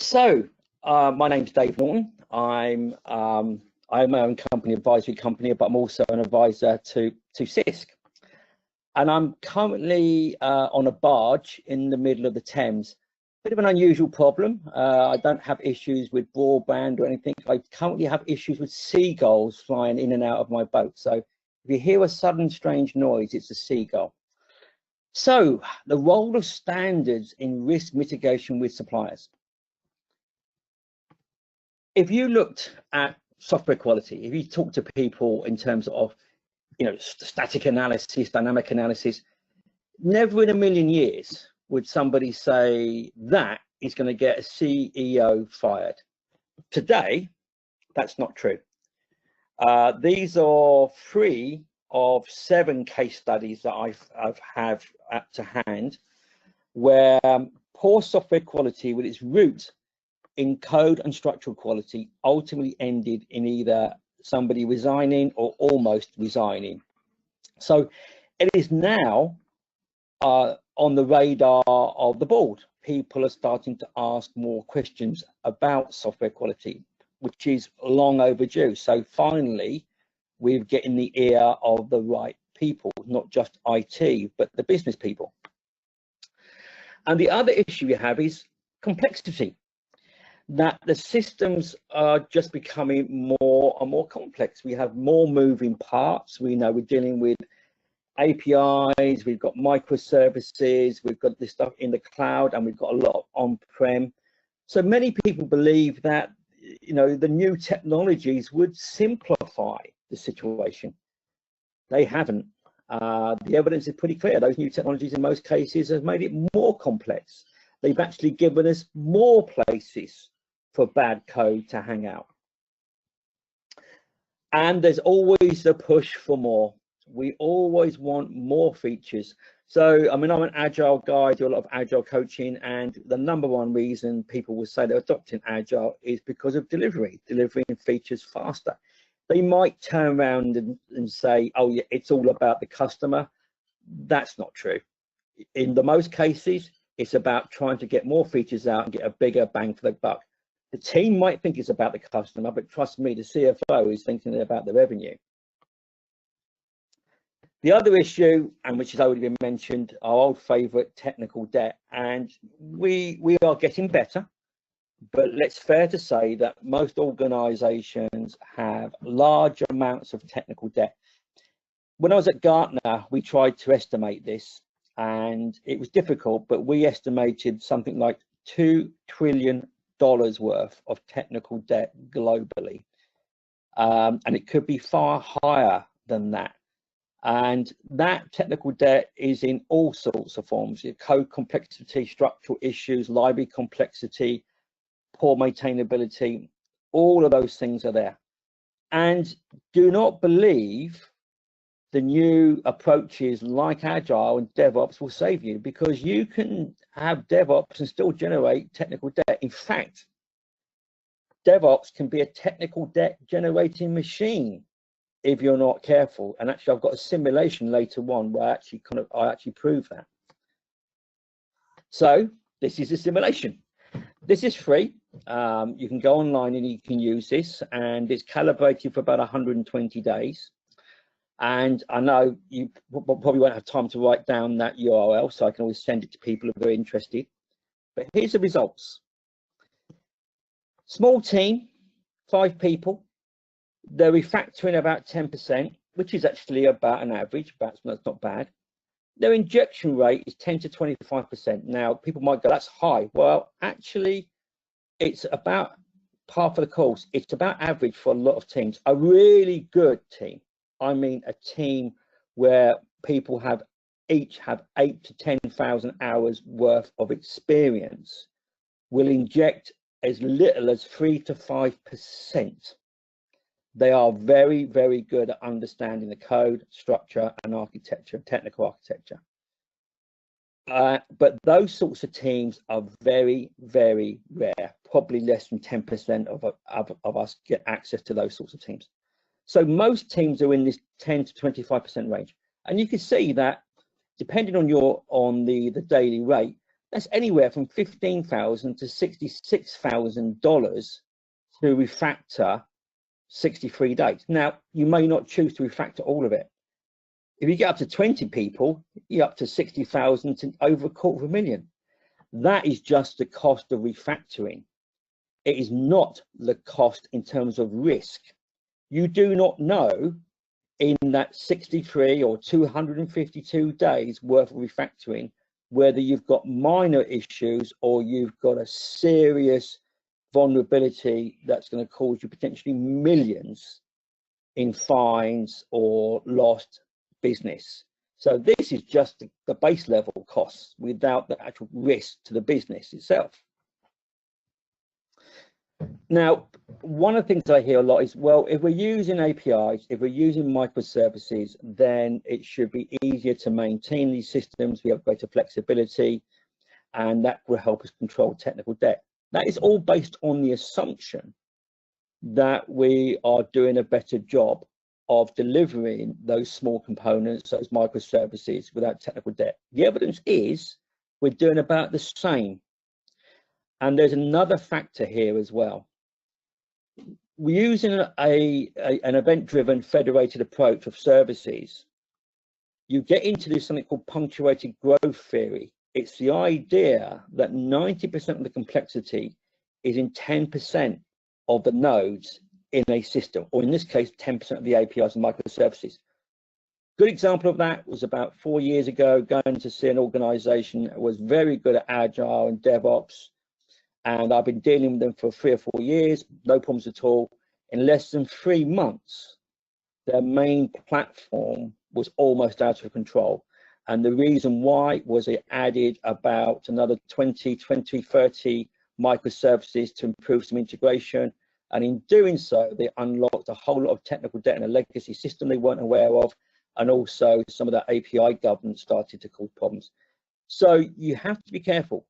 So, my name's Dave Norton. I own my own company, advisory company, but I'm also an advisor to CISQ. And I'm currently on a barge in the middle of the Thames. Bit of an unusual problem. I don't have issues with broadband or anything. I currently have issues with seagulls flying in and out of my boat. So if you hear a sudden strange noise, it's a seagull. So the role of standards in risk mitigation with suppliers. If you looked at software quality, if you talk to people in terms of, static analysis, dynamic analysis, never in a million years would somebody say that is going to get a CEO fired. Today, that's not true. These are 3 of 7 case studies that I have to hand, where poor software quality with its root in code and structural quality ultimately ended in either somebody resigning or almost resigning. So it is now on the radar of the board. People are starting to ask more questions about software quality, which is long overdue. So finally, we're getting the ear of the right people, not just IT, but the business people. And the other issue we have is complexity, that the systems are just becoming more and more complex. We have more moving parts. We know we're dealing with APIs, we've got microservices, we've got this stuff in the cloud, and we've got a lot on-prem. So many people believe that, the new technologies would simplify the situation. They haven't. The evidence is pretty clear. Those new technologies in most cases have made it more complex. They've actually given us more places for bad code to hang out. And there's always the push for more. We always want more features. So, I'm an agile guy, do a lot of agile coaching, and the #1 reason people will say they're adopting agile is because of delivering features faster. They might turn around and say, oh yeah, it's all about the customer. That's not true. In the most cases, it's about trying to get more features out and get a bigger bang for the buck. The team might think it's about the customer, but trust me, the CFO is thinking about the revenue. The other issue, and which has already been mentioned, our old favorite, technical debt. And we are getting better, but it's fair to say that most organizations have large amounts of technical debt. When I was at Gartner, we tried to estimate this, and it was difficult, but we estimated something like $2 trillion worth of technical debt globally. And it could be far higher than that. And that technical debt is in all sorts of forms: your code complexity, structural issues, library complexity, poor maintainability, all of those things are there. And do not believe the new approaches like Agile and DevOps will save you, because you can have DevOps and still generate technical debt. In fact, DevOps can be a technical debt generating machine if you're not careful. And actually, I've got a simulation later on where I actually prove that. So this is a simulation. This is free. You can go online and you can use this, and it's calibrated for about 120 days. And I know you probably won't have time to write down that URL, so I can always send it to people who are interested. But here's the results. Small team, 5 people. They're refactoring about 10%, which is actually about an average, but that's not bad. Their injection rate is 10 to 25%. Now, people might go, that's high. Well, actually, it's about par for the course. It's about average for a lot of teams. A really good team, I mean a team where people each have 8 to 10,000 hours worth of experience, will inject as little as 3 to 5%. They are very, very good at understanding the code, structure, and architecture, technical architecture. But those sorts of teams are very, very rare. Probably less than 10% of us get access to those sorts of teams. So most teams are in this 10 to 25% range. And you can see that depending on the daily rate, That's anywhere from $15,000 to $66,000 to refactor 63 days. Now, you may not choose to refactor all of it. If you get up to 20 people, you're up to 60,000 to over $250,000. That is just the cost of refactoring. It is not the cost in terms of risk. You do not know in that 63 or 252 days worth of refactoring whether you've got minor issues or you've got a serious vulnerability that's going to cause you potentially millions in fines or lost business. So this is just the base level costs without the actual risk to the business itself. Now, one of the things I hear a lot is, well, if we're using APIs, if we're using microservices, then it should be easier to maintain these systems. We have greater flexibility, and that will help us control technical debt. That is all based on the assumption that we are doing a better job of delivering those small components, those microservices, without technical debt. The evidence is we're doing about the same. And there's another factor here as well. We're using an event-driven federated approach of services. You get into this something called punctuated growth theory. It's the idea that 90% of the complexity is in 10% of the nodes in a system, or in this case, 10% of the APIs and microservices. Good example of that was about 4 years ago, going to see an organization that was very good at Agile and DevOps. And I've been dealing with them for 3 or 4 years, no problems at all. In less than 3 months, their main platform was almost out of control. And the reason why was it added about another 20, 30 microservices to improve some integration. And in doing so, they unlocked a whole lot of technical debt in a legacy system they weren't aware of. And also some of that API governance started to cause problems. So you have to be careful.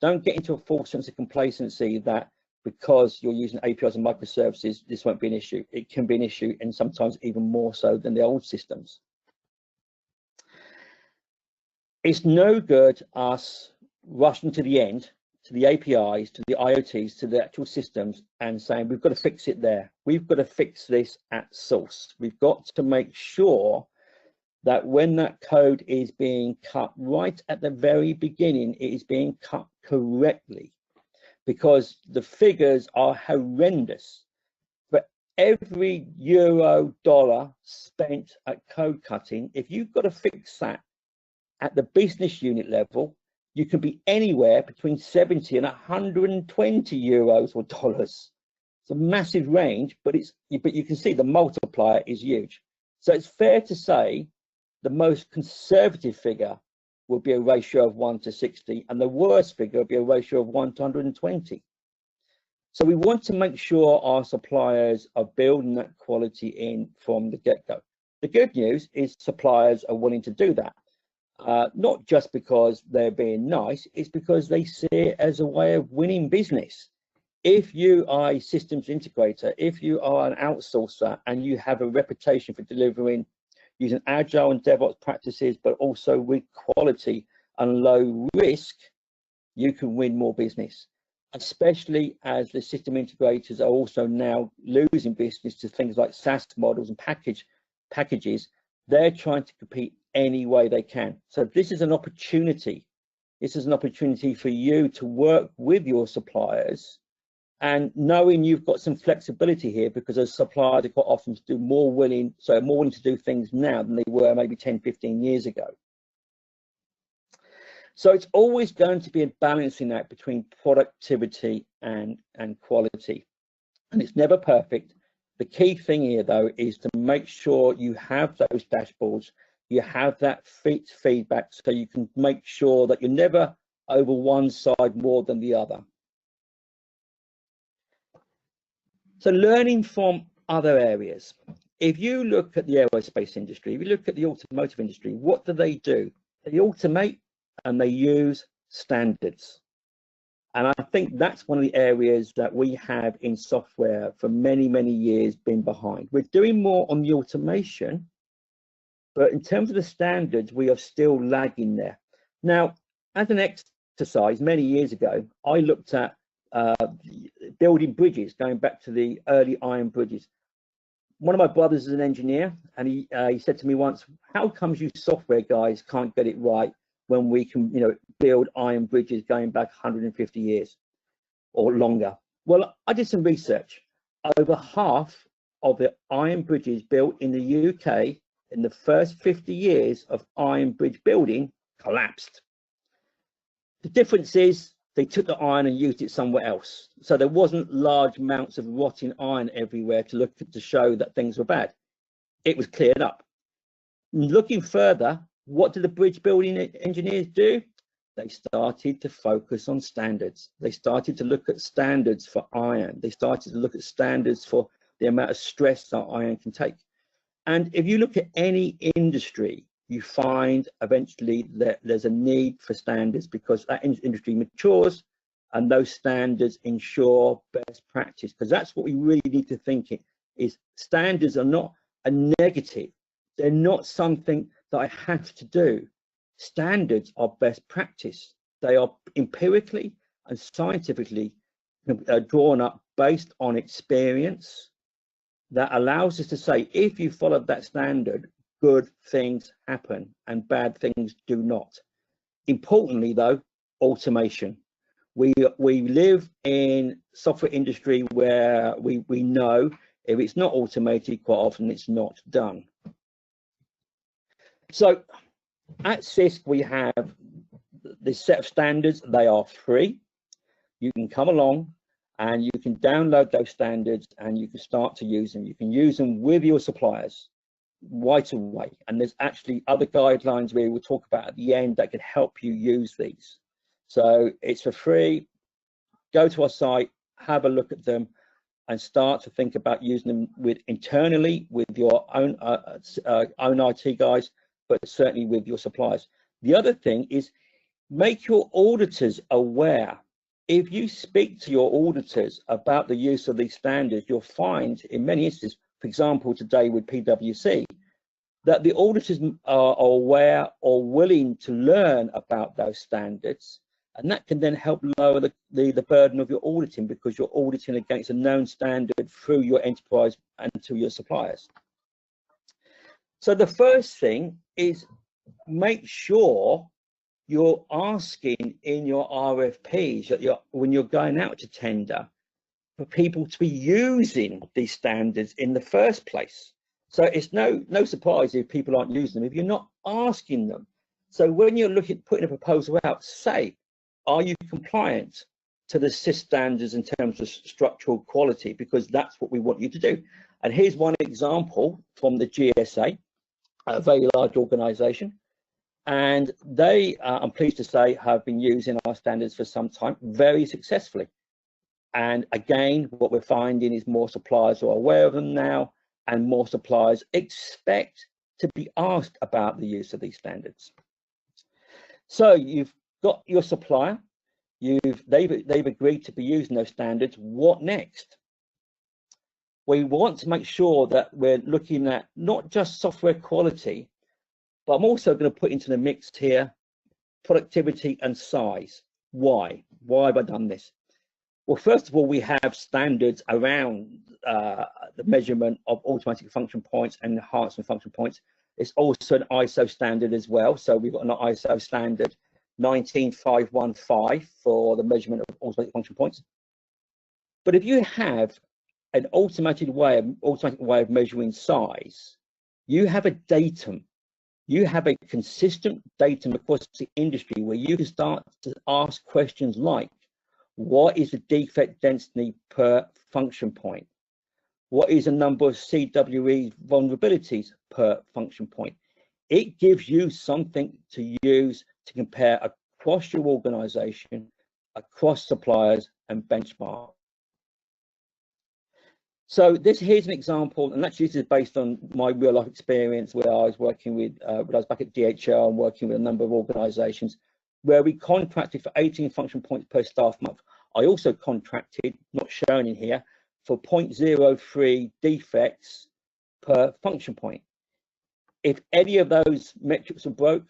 Don't get into a false sense of complacency that because you're using APIs and microservices, this won't be an issue. It can be an issue, and sometimes even more so than the old systems. It's no good us rushing to the end, to the APIs, to the IoTs, to the actual systems and saying, we've got to fix it there. We've got to fix this at source. We've got to make sure that when that code is being cut right at the very beginning, it is being cut correctly, because the figures are horrendous. For every euro, dollar spent at code cutting, if you've got to fix that at the business unit level, you can be anywhere between 70 and 120 euros or dollars. It's a massive range, but you can see the multiplier is huge. So it's fair to say the most conservative figure will be a ratio of 1 to 60, and the worst figure will be a ratio of 1 to 120. So we want to make sure our suppliers are building that quality in from the get-go. The good news is suppliers are willing to do that. Not just because they're being nice, it's because they see it as a way of winning business. If you are a systems integrator, if you are an outsourcer and you have a reputation for delivering using Agile and DevOps practices, but also with quality and low risk, you can win more business, especially as the system integrators are also now losing business to things like SaaS models and packages. They're trying to compete any way they can. So this is an opportunity. This is an opportunity for you to work with your suppliers, and knowing you've got some flexibility here, because as suppliers are quite often more willing to do things now than they were maybe 10, 15 years ago. So it's always going to be a balancing act between productivity and quality, and it's never perfect. The key thing here, though, is to make sure you have those dashboards, you have that feedback, so you can make sure that you're never over one side more than the other. So learning from other areas. If you look at the aerospace industry, if you look at the automotive industry, what do? They automate and they use standards. And I think that's one of the areas that we have in software for many, many years been behind. We're doing more on the automation, but in terms of the standards, we are still lagging there. Now, as an exercise many years ago. I looked at building bridges, going back to the early iron bridges. One of my brothers is an engineer, and he said to me once, "How comes you software guys can't get it right when we can, build iron bridges going back 150 years or longer?" Well, I did some research. Over half of the iron bridges built in the UK in the first 50 years of iron bridge building collapsed. The difference is they took the iron and used it somewhere else. So there wasn't large amounts of rotting iron everywhere to show that things were bad. It was cleared up. Looking further, what did the bridge building engineers do? They started to focus on standards. They started to look at standards for iron. They started to look at standards for the amount of stress that iron can take. And if you look at any industry, you find eventually that there's a need for standards, because that industry matures and those standards ensure best practice. Because that's what we really need to think is standards are not a negative. They're not something that I have to do. Standards are best practice. They are empirically and scientifically drawn up based on experience that allows us to say, if you follow that standard, good things happen and bad things do not. Importantly though, automation. We live in software industry where we know if it's not automated, quite often it's not done. So at CISQ, we have this set of standards. They are free. You can come along and you can download those standards and you can start to use them. You can use them with your suppliers right away. And there's actually other guidelines we will talk about at the end that can help you use these. So it's for free. Go to our site, have a look at them, and start to think about using them internally with your own IT guys, but certainly with your suppliers. The other thing is make your auditors aware. If you speak to your auditors about the use of these standards, you'll find in many instances, for example, today with PwC, that the auditors are aware or willing to learn about those standards, and that can then help lower the burden of your auditing, because you're auditing against a known standard through your enterprise and to your suppliers. So the first thing is make sure you're asking in your RFPs that when you're going out to tender, for people to be using these standards in the first place. So it's no surprise if people aren't using them if you're not asking them. So when you're putting a proposal out, say, are you compliant to the CISQ standards in terms of structural quality? Because that's what we want you to do. And here's one example from the GSA, a very large organization. And they, I'm pleased to say, have been using our standards for some time very successfully. And again, what we're finding is more suppliers are aware of them now, and more suppliers expect to be asked about the use of these standards. So you've got your supplier, they've agreed to be using those standards. What next? We want to make sure that we're looking at not just software quality, but I'm also going to put into the mix here productivity and size. Why? Why have I done this? Well, first of all, we have standards around the measurement of automatic function points and enhancement function points. It's also an ISO standard as well. So we've got an ISO standard 19515 for the measurement of automatic function points. But if you have an automatic way of measuring size, you have a datum. You have a consistent datum across the industry where you can start to ask questions like, what is the defect density per function point? What is the number of CWE vulnerabilities per function point? It gives you something to use to compare across your organization, across suppliers, and benchmark. So here's an example, and actually this is based on my real life experience where I was working with, when I was back at DHL and working with a number of organizations where we contracted for 18 function points per staff month. I also contracted, not shown in here, for 0.03 defects per function point. If any of those metrics are broke,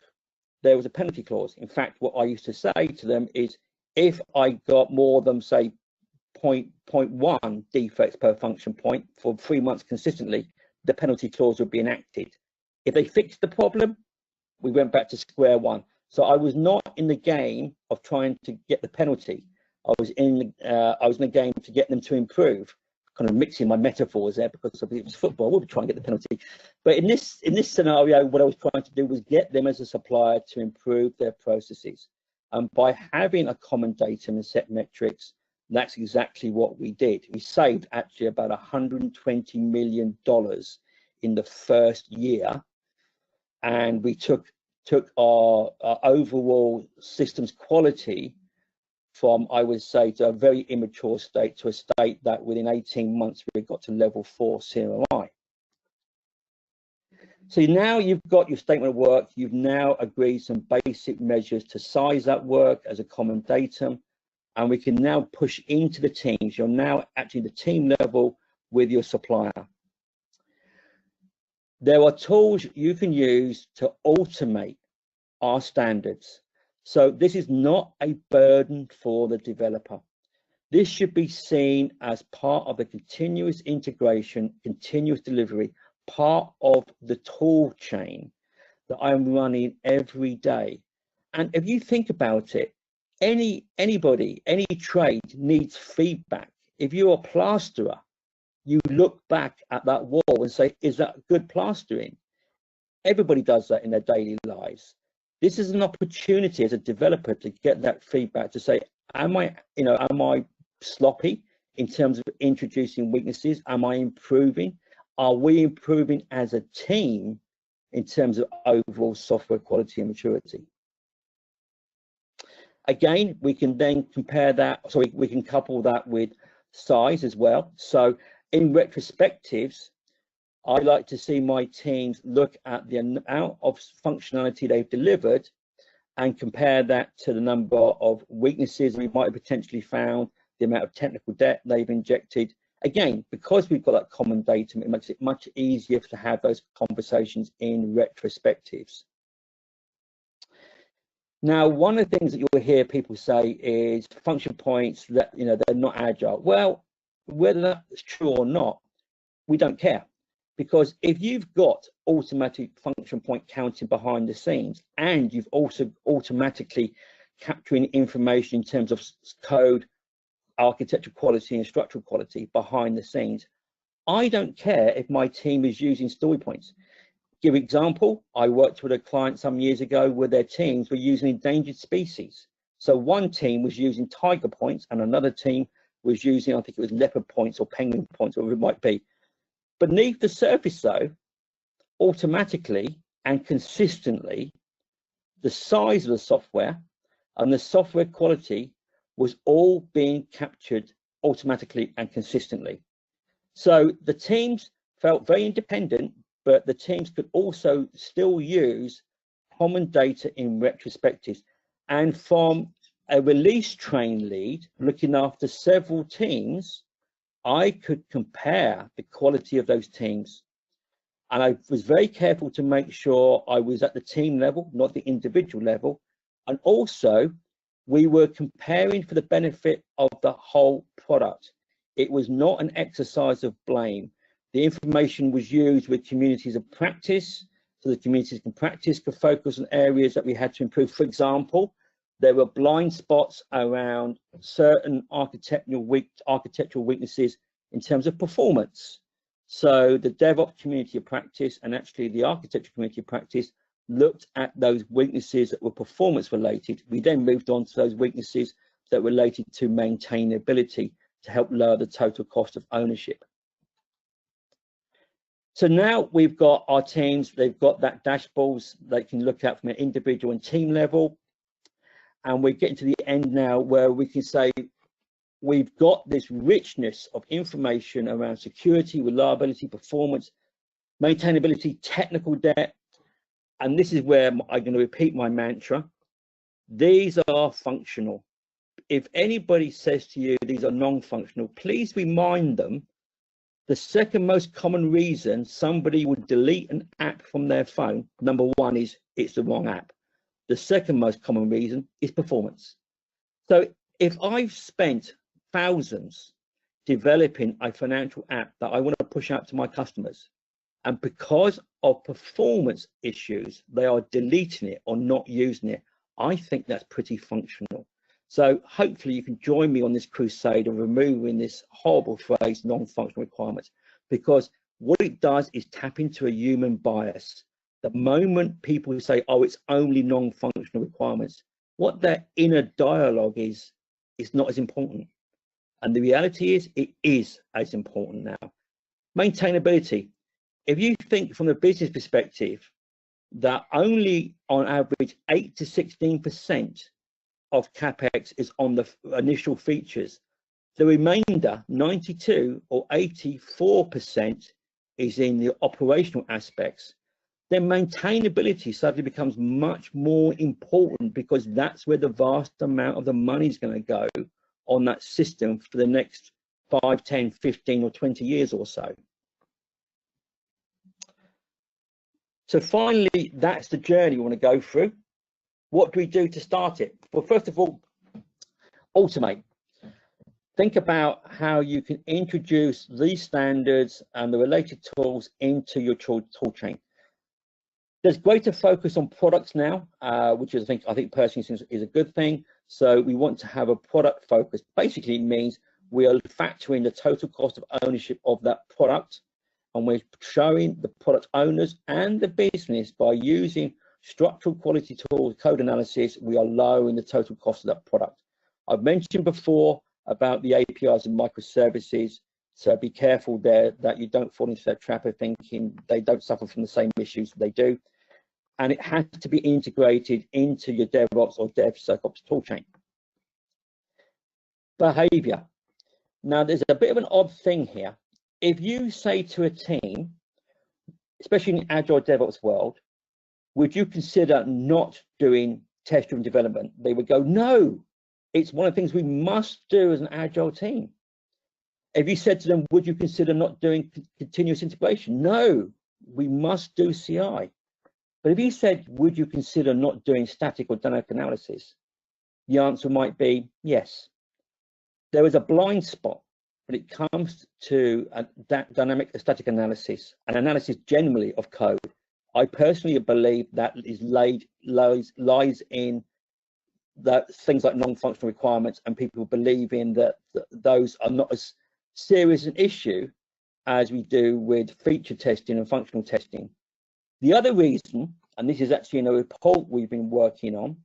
there was a penalty clause. In fact, what I used to say to them is, if I got more than, say, 0.1 defects per function point for 3 months consistently, the penalty clause would be enacted. If they fixed the problem, we went back to square one. So I was not in the game of trying to get the penalty. I was in the game to get them to improve. Kind of mixing my metaphors there, because if it was football, I would try and get the penalty. But in this scenario, what I was trying to do was get them as a supplier to improve their processes. And by having a common datum and set metrics, that's exactly what we did. We saved actually about $120 million in the first year, and we took our overall systems quality from, I would say, to a very immature state to a state that within 18 months we got to level 4 CMMI. So now you've got your statement of work. You've now agreed some basic measures to size that work as a common datum, and we can now push into the teams. You're now actually the team level with your supplier. There are tools you can use to automate our standards. So this is not a burden for the developer. This should be seen as part of the continuous integration, continuous delivery, part of the tool chain that I'm running every day. And if you think about it, anybody, any trade needs feedback. If you're a plasterer, you look back at that wall and say, is that good plastering? Everybody does that in their daily lives. This is an opportunity as a developer to get that feedback, to say, am I sloppy in terms of introducing weaknesses? Am I improving? Are we improving as a team in terms of overall software quality and maturity? Again, we can then compare that, so we can couple that with size as well. So in retrospectives, I like to see my teams look at the amount of functionality they've delivered and compare that to the number of weaknesses we might have potentially found, the amount of technical debt they've injected. Again, because we've got that common datum, it makes it much easier to have those conversations in retrospectives. Now, one of the things that you'll hear people say is function points that, they're not agile. Well, whether that's true or not, we don't care. Because if you've got automatic function point counting behind the scenes, and you've also automatically capturing information in terms of code, architectural quality and structural quality behind the scenes, I don't care if my team is using story points. Give example, I worked with a client some years ago where their teams were using endangered species. So one team was using tiger points and another team was using, I think it was leopard points or penguin points, or whatever it might be. Beneath the surface, though, automatically and consistently, the size of the software and the software quality was all being captured automatically and consistently. So the teams felt very independent, but the teams could also still use common data in retrospectives. And from a release train lead looking after several teams, I could compare the quality of those teams. And I was very careful to make sure I was at the team level, not the individual level. And also, we were comparing for the benefit of the whole product. It was not an exercise of blame. The information was used with communities of practice, so the communities in practice could focus on areas that we had to improve. For example, there were blind spots around certain architectural weaknesses in terms of performance. So the DevOps community of practice and actually the architecture community of practice looked at those weaknesses that were performance related. We then moved on to those weaknesses that were related to maintainability to help lower the total cost of ownership. So now we've got our teams, they've got that dashboards they can look at from an individual and team level. And we're getting to the end now where we can say we've got this richness of information around security, reliability, performance, maintainability, technical debt. And this is where I'm going to repeat my mantra. These are functional. If anybody says to you these are non-functional, please remind them the second most common reason somebody would delete an app from their phone, number one, is it's the wrong app. The second most common reason is performance. So if I've spent thousands developing a financial app that I want to push out to my customers, and because of performance issues, they are deleting it or not using it, I think that's pretty functional. So hopefully you can join me on this crusade of removing this horrible phrase, non-functional requirements, because what it does is tap into a human bias. The moment people say, oh, it's only non-functional requirements, what their inner dialogue is not as important. And the reality is, it is as important now. Maintainability. If you think from a business perspective that only on average 8 to 16% of CapEx is on the initial features, the remainder 92 or 84% is in the operational aspects, then maintainability suddenly becomes much more important, because that's where the vast amount of the money is going to go on that system for the next 5, 10, 15 or 20 years or so. So finally, that's the journey we want to go through. What do we do to start it? Well, first of all, automate. Think about how you can introduce these standards and the related tools into your tool chain. There's greater focus on products now, which is, I think personally is a good thing. So we want to have a product focus. Basically, it means we are factoring the total cost of ownership of that product, and we're showing the product owners and the business by using structural quality tools, code analysis, we are lowering the total cost of that product. I've mentioned before about the APIs and microservices, so be careful there that you don't fall into that trap of thinking they don't suffer from the same issues they do. And it has to be integrated into your DevOps or DevSecOps toolchain. Behavior. Now, there's a bit of an odd thing here. If you say to a team, especially in the Agile DevOps world, would you consider not doing test-driven development? They would go, no, it's one of the things we must do as an Agile team. If you said to them, would you consider not doing continuous integration? No, we must do CI. But if you said, would you consider not doing static or dynamic analysis? The answer might be yes. There is a blind spot when it comes to dynamic static analysis and analysis generally of code. I personally believe that lies in that things like non-functional requirements, and people believe in that those are not as serious an issue as we do with feature testing and functional testing. The other reason, and this is actually in a report we've been working on,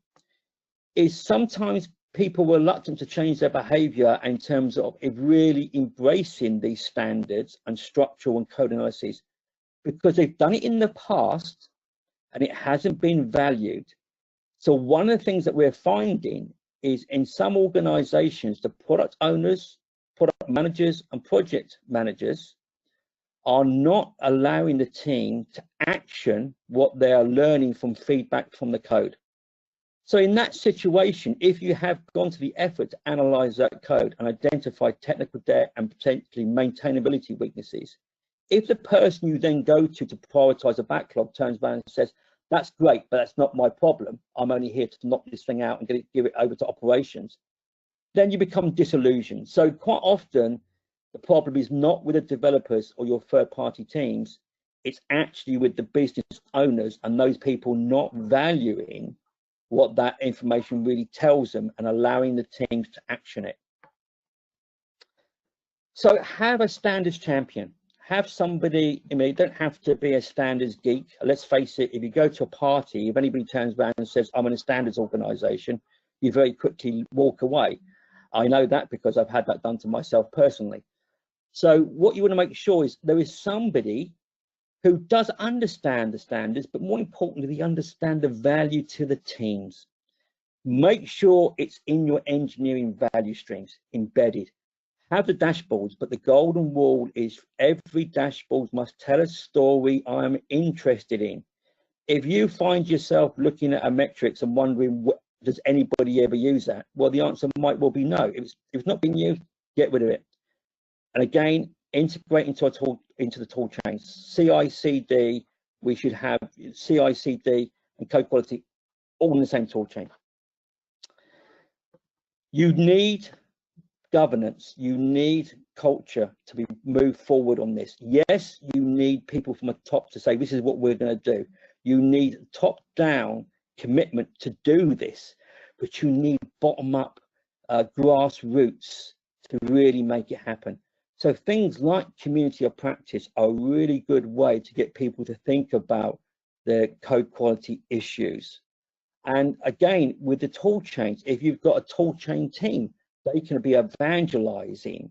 is sometimes people were reluctant to change their behavior in terms of really embracing these standards and structural and code analysis, because they've done it in the past and it hasn't been valued. So one of the things that we're finding is in some organizations, the product owners, product managers and project managers are not allowing the team to action what they are learning from feedback from the code. So in that situation, if you have gone to the effort to analyze that code and identify technical debt and potentially maintainability weaknesses, if the person you then go to prioritize a backlog turns around and says, that's great, but that's not my problem, I'm only here to knock this thing out and give it over to operations, then you become disillusioned. So quite often, the problem is not with the developers or your third-party teams, it's actually with the business owners and those people not valuing what that information really tells them and allowing the teams to action it. So have a standards champion. Have somebody, I mean, you don't have to be a standards geek. Let's face it, if you go to a party, if anybody turns around and says, I'm in a standards organization, you very quickly walk away. I know that because I've had that done to myself personally. So what you want to make sure is there is somebody who does understand the standards, but more importantly, they understand the value to the teams. Make sure it's in your engineering value streams, embedded. Have the dashboards, but the golden rule is every dashboard must tell a story I'm interested in. If you find yourself looking at a metrics and wondering, does anybody ever use that? Well, the answer might well be no. If it's not being used, get rid of it. And again, integrate into the tool chains. CICD, we should have CICD and code quality all in the same tool chain. You need governance, you need culture to be moved forward on this. Yes, you need people from the top to say this is what we're going to do. You need top-down commitment to do this, but you need bottom-up grassroots to really make it happen. So things like community of practice are a really good way to get people to think about the code quality issues. And again, with the tool chains, if you've got a tool chain team, they can be evangelizing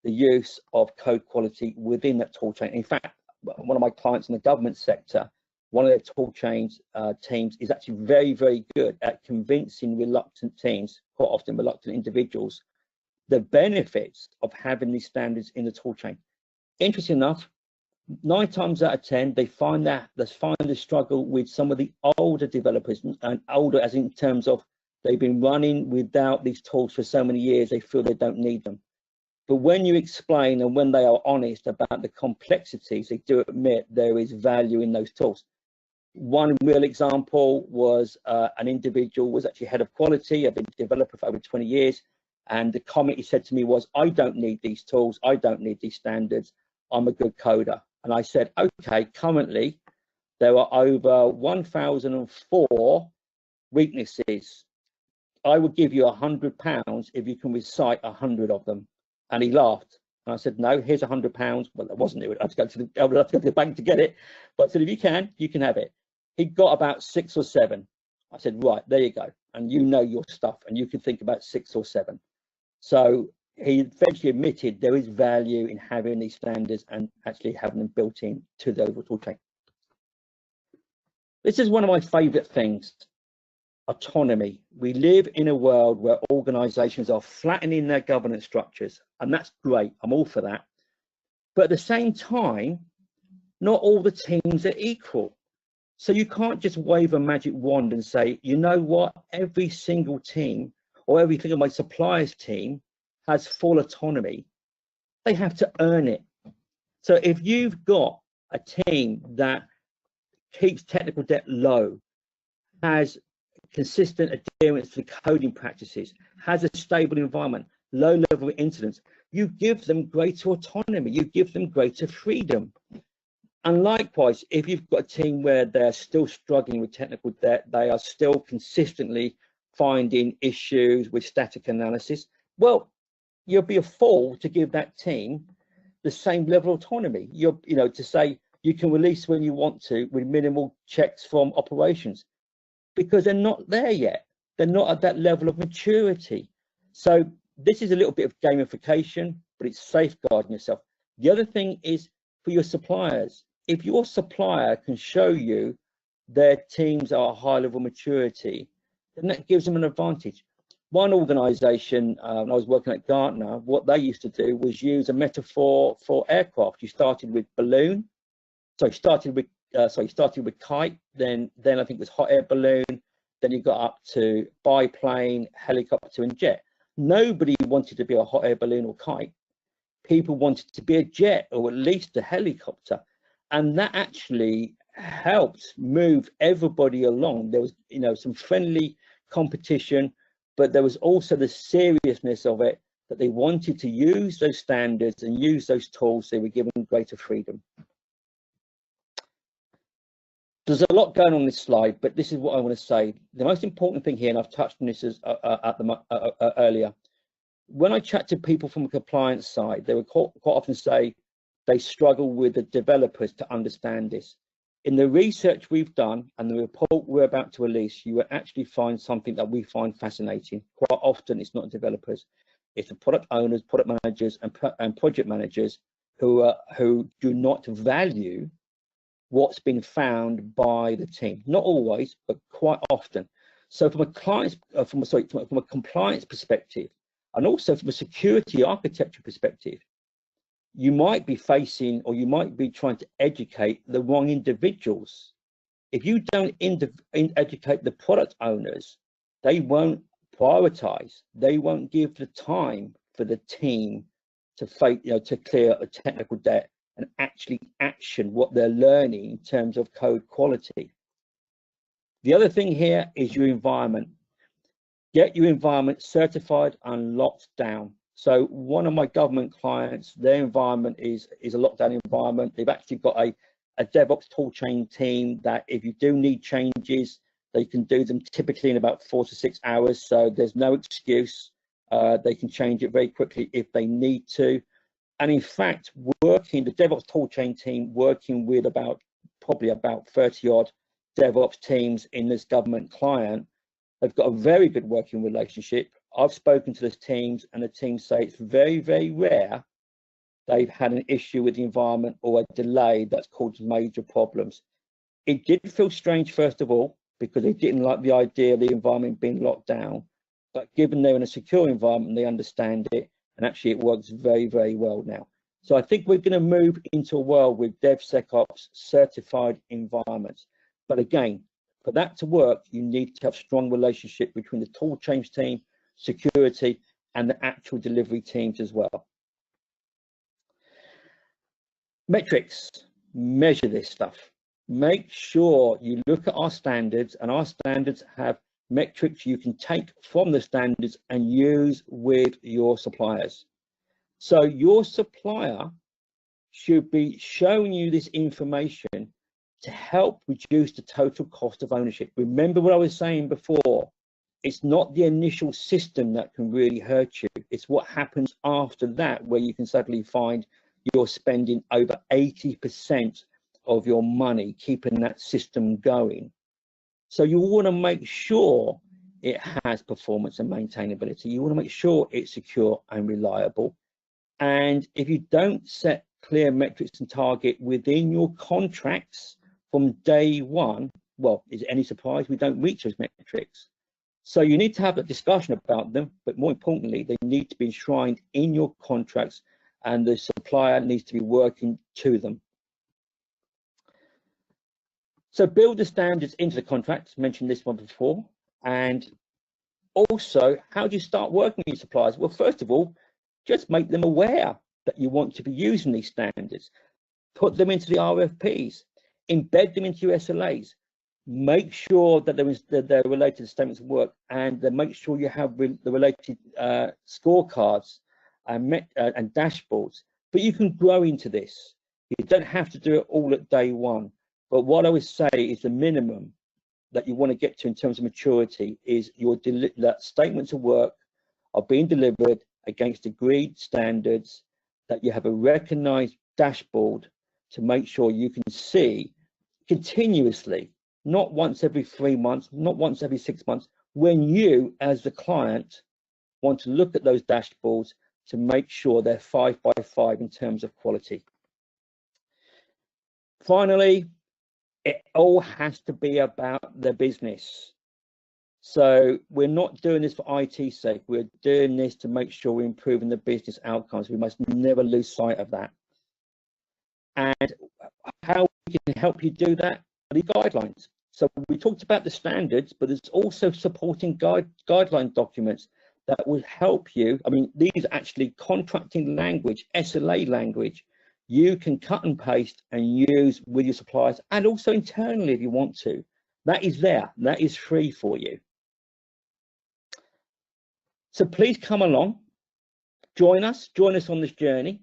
the use of code quality within that tool chain. In fact, one of my clients in the government sector, one of their tool chains teams is actually very, very good at convincing reluctant teams, quite often reluctant individuals, the benefits of having these standards in the tool chain. Interesting enough, 9 times out of 10, they find the struggle with some of the older developers, and older as in terms of they've been running without these tools for so many years, they feel they don't need them. But when you explain and when they are honest about the complexities, they do admit there is value in those tools. One real example was an individual was actually head of quality, I've been a developer for over 20 years, and the comment he said to me was, I don't need these tools, I don't need these standards, I'm a good coder. And I said, okay, currently there are over 1,004 weaknesses. I would give you £100 if you can recite 100 of them. And he laughed. And I said, no, here's £100. Well, that wasn't it. I would have to go to the bank to get it. But I said, if you can have it. He got about 6 or 7. I said, right, there you go. And you know your stuff, and you can think about 6 or 7. So he eventually admitted there is value in having these standards and actually having them built in to the overall tool chain. This is one of my favorite things, autonomy. We live in a world where organizations are flattening their governance structures, and that's great. I'm all for that. But at the same time, not all the teams are equal. So you can't just wave a magic wand and say, you know what, every single team or every single my suppliers team has full autonomy. They have to earn it. So if you've got a team that keeps technical debt low, has consistent adherence to coding practices, has a stable environment, low level of incidents, you give them greater autonomy, you give them greater freedom. And likewise, if you've got a team where they're still struggling with technical debt, they are still consistently finding issues with static analysis, well, you'll be a fool to give that team the same level of autonomy. To say you can release when you want to with minimal checks from operations, because they're not there yet. They're not at that level of maturity. So this is a little bit of gamification, but it's safeguarding yourself. The other thing is for your suppliers. If your supplier can show you their teams are a high level of maturity, then that gives them an advantage. One organization, when I was working at Gartner, what they used to do was use a metaphor for aircraft. You started with balloon, started with kite, then I think it was hot air balloon, then you got up to biplane, helicopter and jet. Nobody wanted to be a hot air balloon or kite. People wanted to be a jet or at least a helicopter. And that actually helped move everybody along. There was, some friendly competition, but there was also the seriousness of it, that they wanted to use those standards and use those tools. They were given greater freedom. There's a lot going on this slide, but this is what I want to say. The most important thing here, and I've touched on this earlier, when I chat to people from the compliance side, they would quite often say they struggle with the developers to understand this. In the research we've done and the report we're about to release, you will actually find something that we find fascinating. Quite often it's not developers, it's the product owners, product managers and project managers who do not value what's been found by the team. Not always, but quite often. So from a compliance perspective, and also from a security architecture perspective, you might be facing, or you might be trying to educate the wrong individuals. If you don't educate the product owners, they won't prioritize. They won't give the time for the team to clear a technical debt and actually action what they're learning in terms of code quality. The other thing here is your environment. Get your environment certified and locked down. So one of my government clients, their environment is a lockdown environment. They've actually got a DevOps toolchain team that if you do need changes, they can do them typically in about 4 to 6 hours. So there's no excuse. They can change it very quickly if they need to. And in fact, the DevOps toolchain team working with probably about 30 odd DevOps teams in this government client, they've got a very good working relationship. I've spoken to those teams and the teams say it's very, very rare they've had an issue with the environment or a delay that's caused major problems. It did feel strange, first of all, because they didn't like the idea of the environment being locked down. But given they're in a secure environment, they understand it. And actually, it works very, very well now. So I think we're going to move into a world with DevSecOps certified environments. But again, for that to work, you need to have strong relationship between the tool change team, security, and the actual delivery teams as well. Metrics, measure this stuff. Make sure you look at our standards, and our standards have metrics you can take from the standards and use with your suppliers. So your supplier should be showing you this information to help reduce the total cost of ownership. Remember what I was saying before, it's not the initial system that can really hurt you. It's what happens after that, where you can suddenly find you're spending over 80% of your money keeping that system going. So you want to make sure it has performance and maintainability. You want to make sure it's secure and reliable. And if you don't set clear metrics and target within your contracts from day one, well, is it any surprise we don't reach those metrics? So you need to have a discussion about them, but more importantly, they need to be enshrined in your contracts and the supplier needs to be working to them. So build the standards into the contracts, mentioned this one before. And also, how do you start working with your suppliers? Well, first of all, just make them aware that you want to be using these standards. Put them into the RFPs, embed them into your SLAs. Make sure that they're related to statements of work, and then make sure you have the related scorecards and dashboards. But you can grow into this. You don't have to do it all at day one. But what I would say is the minimum that you want to get to in terms of maturity is that statements of work are being delivered against agreed standards, that you have a recognized dashboard to make sure you can see continuously, not once every 3 months, not once every 6 months, when you as the client want to look at those dashboards to make sure they're 5 by 5 in terms of quality. Finally, it all has to be about the business. So we're not doing this for IT's sake. We're doing this to make sure we're improving the business outcomes. We must never lose sight of that. And how we can help you do that are the guidelines. So we talked about the standards, but there's also supporting guideline documents that will help you. I mean, these are actually contracting language, SLA language. You can cut and paste and use with your suppliers and also internally if you want to. That is there, that is free for you. So please come along, join us on this journey.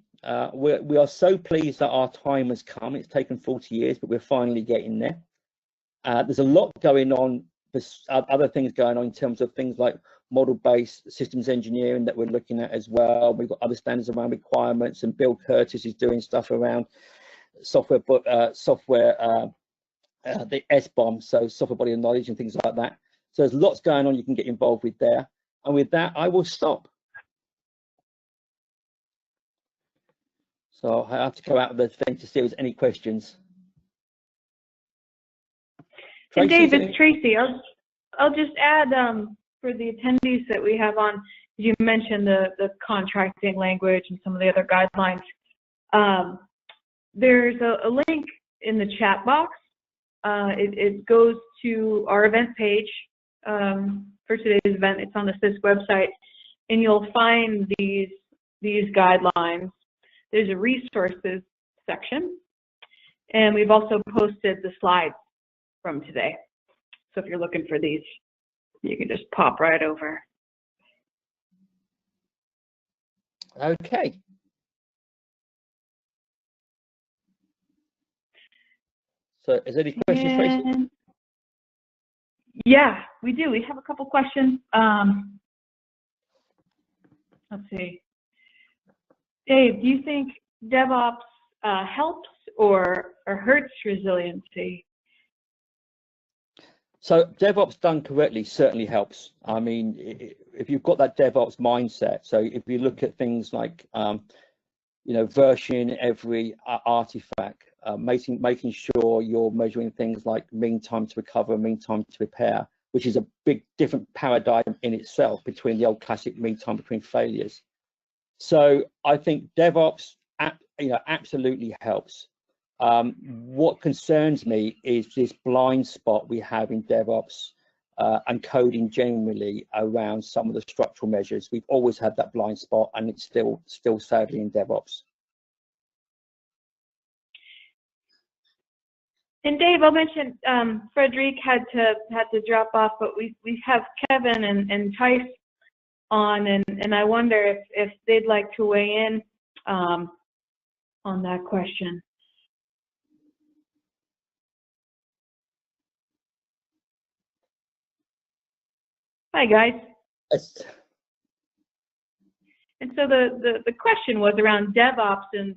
We are so pleased that our time has come. It's taken 40 years, but we're finally getting there. There's a lot going on, there's other things going on in terms of things like model-based systems engineering that we're looking at as well. We've got other standards around requirements, and Bill Curtis is doing stuff around software, the SBOM, so software body of knowledge and things like that. So there's lots going on you can get involved with there. And with that, I will stop. So I have to go out of the thing to see if there's any questions. And Dave, it's Tracy. I'll just add for the attendees that we have on, you mentioned the contracting language and some of the other guidelines. There's a link in the chat box. It goes to our event page for today's event. It's on the CISQ website, and you'll find these guidelines. There's a resources section, and we've also posted the slides from today. So if you're looking for these, you can just pop right over. Okay. So is there any questions, Tracy? Yeah, we do. We have a couple questions. Let's see. Dave, do you think DevOps helps or hurts resiliency? So DevOps done correctly certainly helps. I mean, if you've got that DevOps mindset, so if you look at things like, versioning every artifact, making sure you're measuring things like mean time to recover, mean time to repair, which is a big different paradigm in itself between the old classic mean time between failures. So I think DevOps, absolutely helps. What concerns me is this blind spot we have in DevOps and coding generally around some of the structural measures. We've always had that blind spot, and it's still sadly in DevOps. And Dave, I'll mention Frederic had to drop off, but we have Kevin and Tice on, and I wonder if they'd like to weigh in on that question. Hi guys. Yes. And so the question was around DevOps and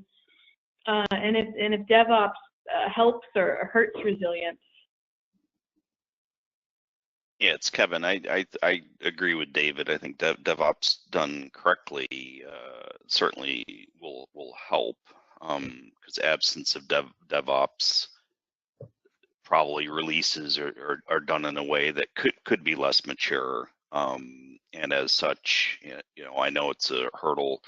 if DevOps helps or hurts resilience. Yeah, it's Kevin. I agree with David. I think DevOps done correctly certainly will help, because absence of DevOps, probably releases are done in a way that could be less mature, and as such, I know it's a hurdle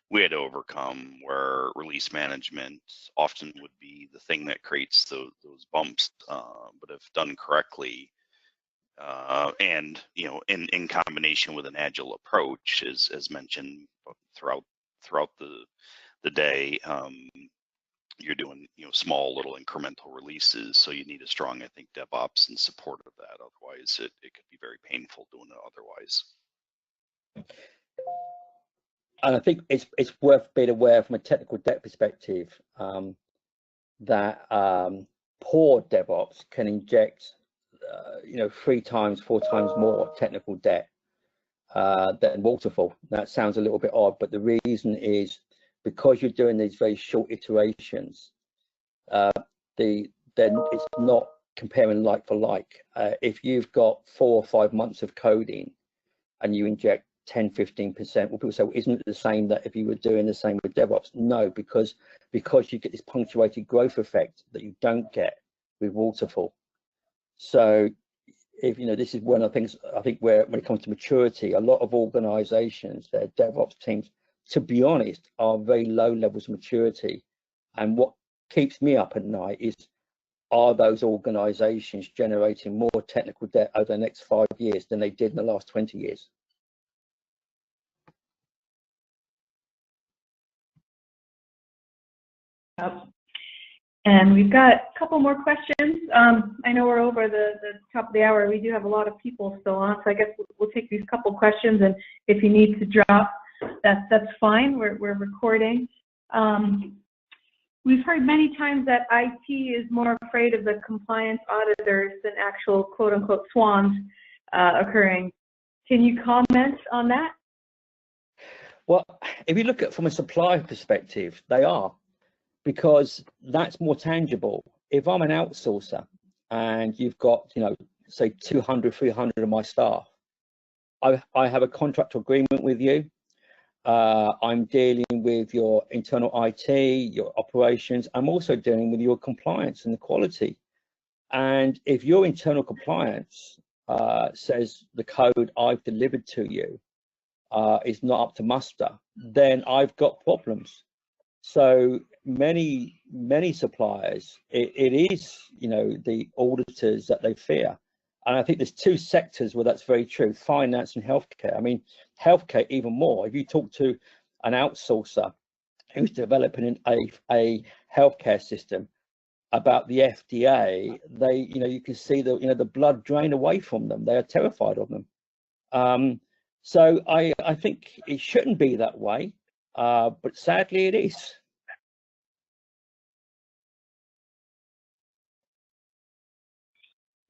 we had to overcome, where release management often would be the thing that creates those bumps, but if done correctly, and in combination with an agile approach, as mentioned throughout the day, you're doing small little incremental releases, so you need a strong, I think, DevOps in support of that. Otherwise it could be very painful doing it otherwise. And I think it's worth being aware from a technical debt perspective that poor DevOps can inject 3 times, 4 times more technical debt than waterfall. That sounds a little bit odd, but the reason is because you're doing these very short iterations, then it's not comparing like for like. If you've got 4 or 5 months of coding and you inject 10-15%, well, people say, well, isn't it the same that if you were doing the same with DevOps? No, because you get this punctuated growth effect that you don't get with waterfall. So if this is one of the things I think where when it comes to maturity, a lot of organizations, their DevOps teams, to be honest, are very low levels of maturity. And what keeps me up at night is, are those organizations generating more technical debt over the next 5 years than they did in the last 20 years? Yep. And we've got a couple more questions. I know we're over the top of the hour. We do have a lot of people still on, so I guess we'll take these couple questions, and if you need to drop, that's fine. We're recording. We've heard many times that IT is more afraid of the compliance auditors than actual quote-unquote swans occurring. Can you comment on that? Well, if you look at from a supplier perspective, they are, because that's more tangible. If I'm an outsourcer and you've got, say 200, 300 of my staff, I have a contract agreement with you. I'm dealing with your internal IT, your operations. I'm also dealing with your compliance and the quality. And if your internal compliance says the code I've delivered to you is not up to muster, then I've got problems. So many suppliers, it is the auditors that they fear. And I think there's 2 sectors where that's very true: finance and healthcare. I mean, healthcare even more. If you talk to an outsourcer who's developing a healthcare system, about the FDA, you can see the blood drain away from them. They are terrified of them. So I think it shouldn't be that way, but sadly it is.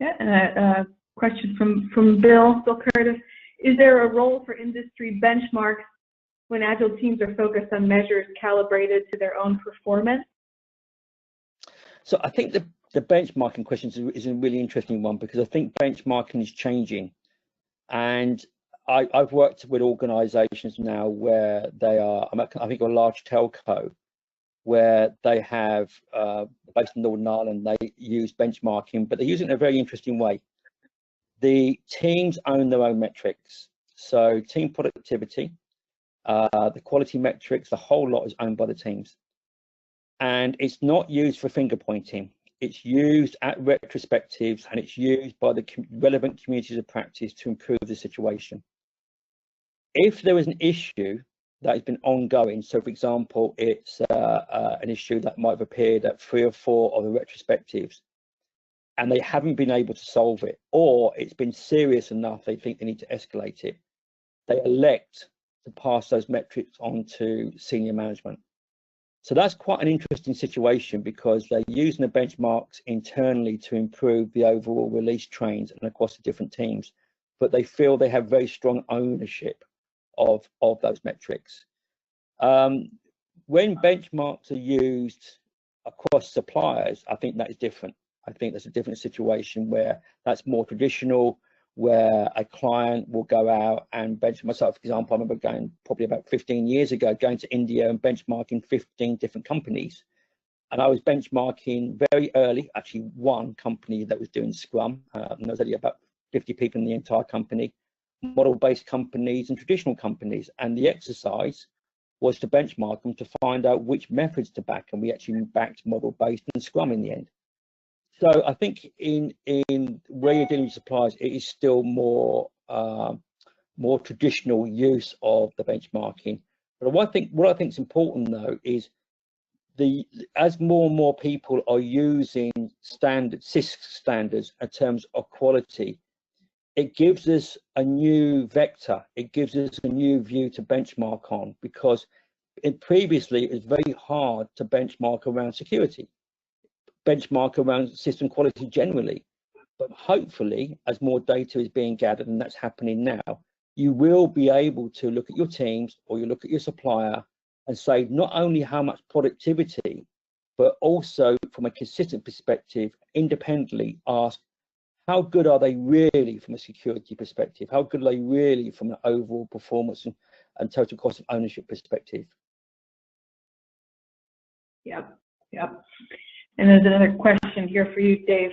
Yeah, and a question from Bill Curtis. Is there a role for industry benchmarks when Agile teams are focused on measures calibrated to their own performance? So I think the benchmarking question is a really interesting one, because I think benchmarking is changing. And I've worked with organizations now where they are, I think a large telco, where they have, based in Northern Ireland, they use benchmarking, but they use it in a very interesting way. The teams own their own metrics. So team productivity, the quality metrics, the whole lot is owned by the teams. And it's not used for finger pointing. It's used at retrospectives, and it's used by the relevant communities of practice to improve the situation. If there is an issue that has been ongoing, so for example, it's an issue that might have appeared at 3 or 4 of the retrospectives, and they haven't been able to solve it, or it's been serious enough they think they need to escalate it, they elect to pass those metrics on to senior management. So that's quite an interesting situation, because they're using the benchmarks internally to improve the overall release trains and across the different teams, but they feel they have very strong ownership of those metrics. When benchmarks are used across suppliers, I think that is different. I think that's a different situation where that's more traditional, where a client will go out and benchmark. Myself, for example, I remember going probably about 15 years ago, going to India and benchmarking 15 different companies. And I was benchmarking very early, actually one company that was doing Scrum, and there was only about 50 people in the entire company, model-based companies and traditional companies. And the exercise was to benchmark them to find out which methods to back, and we actually backed model-based and Scrum in the end. So I think in where you're dealing with suppliers, it is still more traditional use of the benchmarking. But what I think is important though is as more and more people are using CISQ standards in terms of quality, it gives us a new vector. It gives us a new view to benchmark on, because previously it was very hard to benchmark around security, benchmark around system quality generally. But hopefully, as more data is being gathered, and that's happening now, you will be able to look at your teams, or you look at your supplier and say not only how much productivity, but also from a consistent perspective, independently ask, how good are they really from a security perspective? How good are they really from an overall performance and total cost of ownership perspective? Yep. And there's another question here for you, Dave,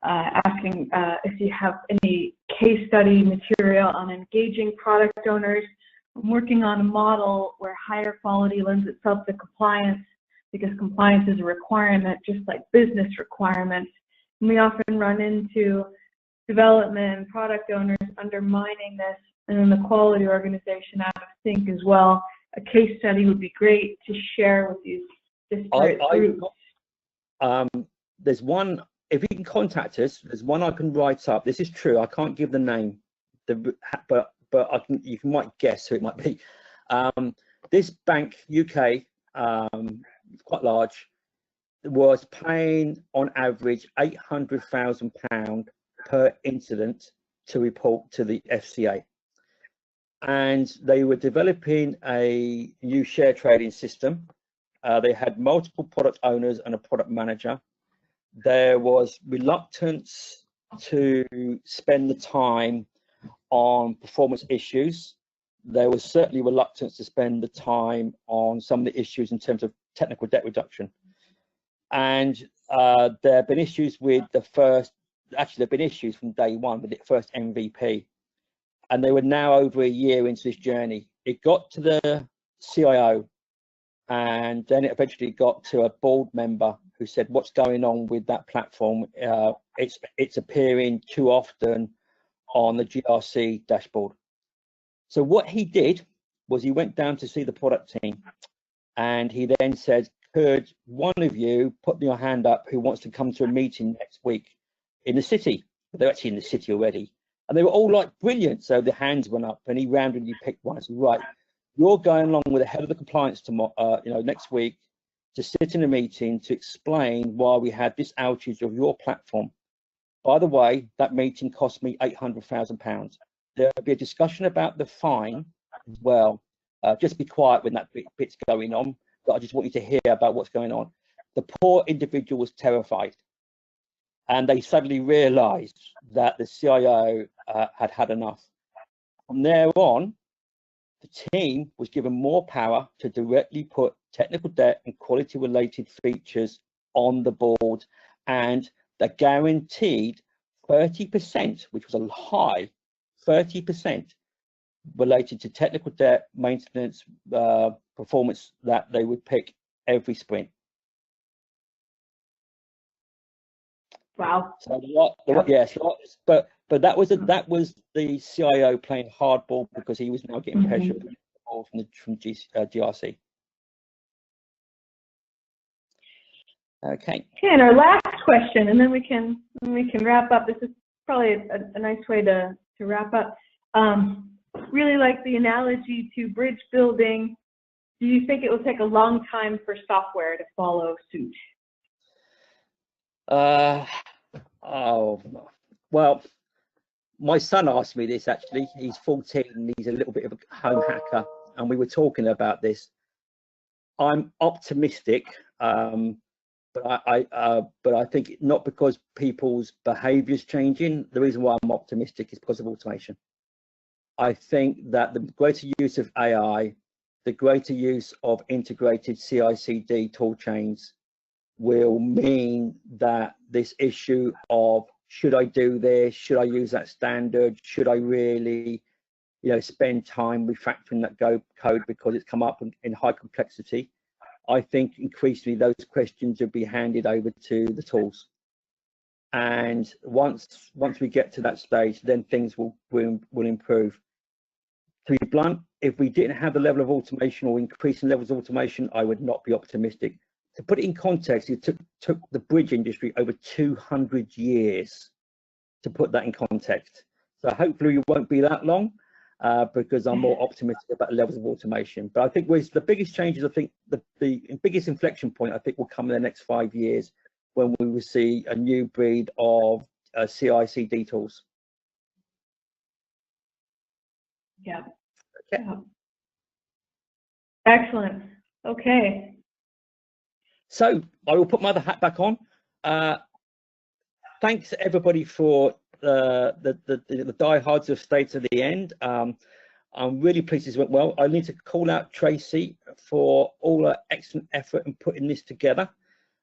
asking if you have any case study material on engaging product owners. I'm working on a model where higher quality lends itself to compliance, because compliance is a requirement, just like business requirements. And we often run into development and product owners undermining this, and then the quality organization out of sync as well. A case study would be great to share with these disparate groups. There's one, if you can contact us, there's one I can write up. This is true, I can't give the name, but you might guess who it might be. This bank, UK, quite large, was paying on average £800,000 per incident to report to the FCA. And they were developing a new share trading system. They had multiple product owners and a product manager. There was reluctance to spend the time on performance issues. There was certainly reluctance to spend the time on some of the issues in terms of technical debt reduction. And there have been issues with the first, actually there have been issues from day one with the first MVP. And they were now over a year into this journey. It got to the CIO, and then it eventually got to a board member who said, what's going on with that platform? It's appearing too often on the GRC dashboard. So what he did was he went down to see the product team, and he then said, could one of you put your hand up who wants to come to a meeting next week in the city? They're actually in the city already. And they were all like, brilliant. So the hands went up and he randomly picked one. So, right, you're going along with the head of the compliance tomorrow, next week to sit in a meeting to explain why we had this outage of your platform. By the way, that meeting cost me £800,000. There'll be a discussion about the fine as well. Just be quiet when that bit's going on, but I just want you to hear about what's going on. The poor individual was terrified, and they suddenly realized that the CIO had had enough. From there on, the team was given more power to directly put technical debt and quality related features on the board, and they're guaranteed 30%, which was a high, 30% related to technical debt, maintenance, performance that they would pick every sprint. Wow. So yes, but that was the CIO playing hardball because he was now getting pressure from GRC. Okay. And our last question, and then we can wrap up. This is probably a nice way to wrap up. Really like the analogy to bridge building. Do you think it will take a long time for software to follow suit? Oh, well, my son asked me this actually. He's 14 and he's a little bit of a home hacker, and we were talking about this. I'm optimistic, but I think not because people's behaviours changing. The reason why I'm optimistic is because of automation. I think that the greater use of AI, the greater use of integrated CI/CD tool chains will mean that this issue of should I do this, should I use that standard, should I really, spend time refactoring that code because it's come up in high complexity. I think increasingly those questions will be handed over to the tools, and once we get to that stage, then things will improve. To be blunt, if we didn't have the level of automation or increasing levels of automation, I would not be optimistic. To put it in context, it took the bridge industry over 200 years to put that in context. So hopefully it won't be that long, because I'm more optimistic about the levels of automation. But I think with the biggest changes, I think the biggest inflection point, I think, will come in the next 5 years when we will see a new breed of CI/CD tools. Yeah. Okay. Yeah. Excellent. Okay. So I will put my other hat back on. Thanks everybody for the diehards who have stayed to the end. I'm really pleased this went well. I need to call out Tracy for all her excellent effort in putting this together,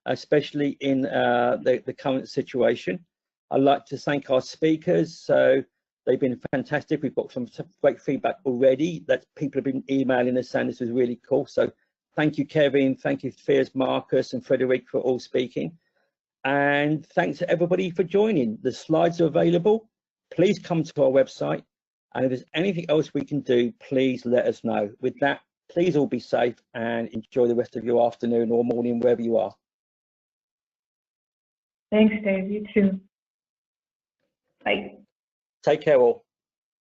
especially in the current situation. I'd like to thank our speakers. So they've been fantastic. We've got some great feedback already that people have been emailing us saying this was really cool. So thank you, Kevin. Thank you, Fiers, Marcus, and Frederic for all speaking. And thanks to everybody for joining. The slides are available. Please come to our website. And if there's anything else we can do, please let us know. With that, please all be safe and enjoy the rest of your afternoon or morning, wherever you are. Thanks, Dave. You too. Bye. Take care all.